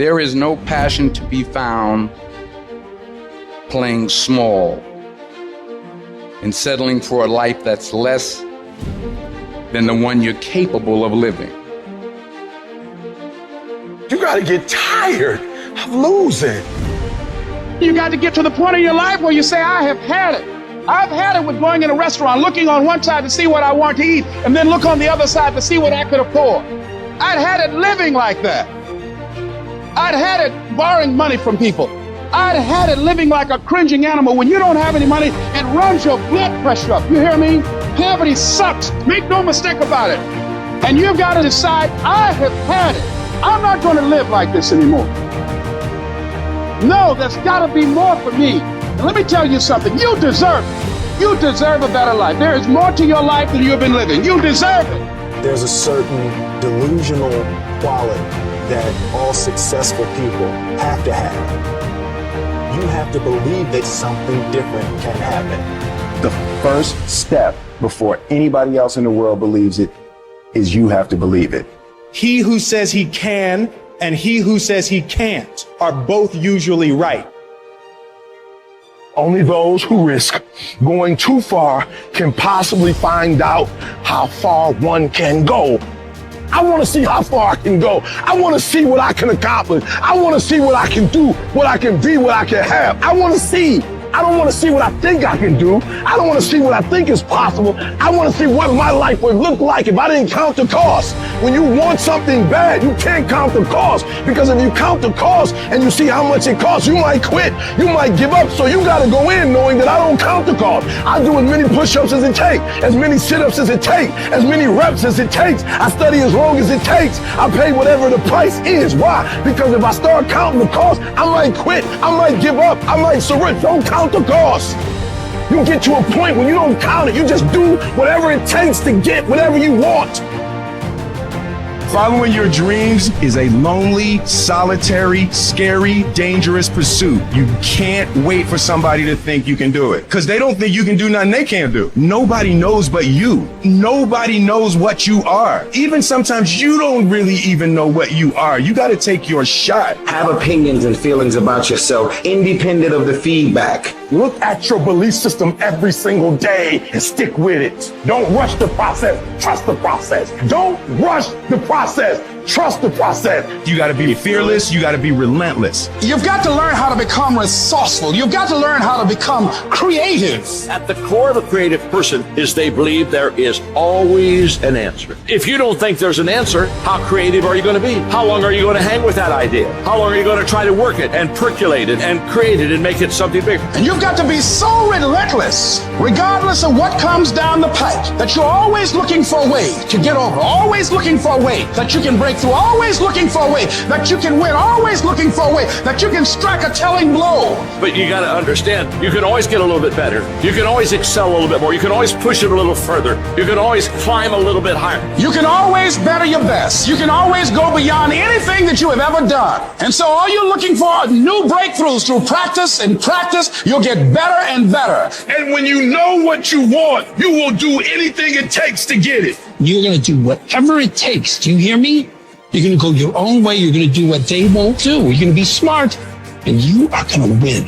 There is no passion to be found playing small and settling for a life that's less than the one you're capable of living. You gotta get tired of losing. You got to get to the point in your life where you say, I have had it. I've had it with going in a restaurant, looking on one side to see what I want to eat, and then look on the other side to see what I could afford. I'd had it living like that. I'd had it borrowing money from people. I'd had it living like a cringing animal. When you don't have any money, it runs your blood pressure up. You hear me? Poverty sucks. Make no mistake about it. And you've got to decide, I have had it. I'm not going to live like this anymore. No, there's got to be more for me. And let me tell you something. You deserve it. You deserve a better life. There is more to your life than you've been living. You deserve it. There's a certain delusional quality that all successful people have to have. You have to believe that something different can happen. The first step before anybody else in the world believes it is you have to believe it. He who says he can and he who says he can't are both usually right. Only those who risk going too far can possibly find out how far one can go. I want to see how far I can go. I want to see what I can accomplish. I want to see what I can do, what I can be, what I can have. I want to see. I don't want to see what I think I can do. I don't want to see what I think is possible. I want to see what my life would look like if I didn't count the cost. When you want something bad, you can't count the cost, because if you count the cost and you see how much it costs, you might quit. You might give up. So you got to go in knowing that I don't count the cost. I do as many push-ups as it takes, as many sit-ups as it takes, as many reps as it takes. I study as long as it takes. I pay whatever the price is. Why? Because if I start counting the cost, I might quit. I might give up. I might surrender. Don't count the cost. You get to a point when you don't count it. You just do whatever it takes to get whatever you want. Following your dreams is a lonely, solitary, scary, dangerous pursuit. You can't wait for somebody to think you can do it, because they don't think you can do nothing they can't do. Nobody knows but you. Nobody knows what you are. Even sometimes you don't really even know what you are. You got to take your shot. Have opinions and feelings about yourself, independent of the feedback. Look at your belief system every single day and stick with it. Don't rush the process. Trust the process. Don't rush the process. Trust the process. You got to be fearless. You got to be relentless. You've got to learn how to become resourceful. You've got to learn how to become creative. At the core of a creative person is they believe there is always an answer. If you don't think there's an answer, how creative are you going to be? How long are you going to hang with that idea? How long are you going to try to work it and percolate it and create it and make it something bigger? And you've got to be so relentless, regardless of what comes down the pike, that you're always looking for a way to get over, always looking for a way that you can break through, always looking for a way that you can win, always looking for a way that you can strike a telling blow. But you got to understand, you can always get a little bit better. You can always excel a little bit more. You can always push it a little further. You can always climb a little bit higher. You can always better your best. You can always go beyond anything that you have ever done. And so all you're looking for are new breakthroughs. Through practice and practice, you'll get better and better. And when you know what you want, you will do anything it takes to get it. You're going to do whatever it takes. Do you hear me? You're going to go your own way. You're going to do what they won't do. You're going to be smart, and you are going to win.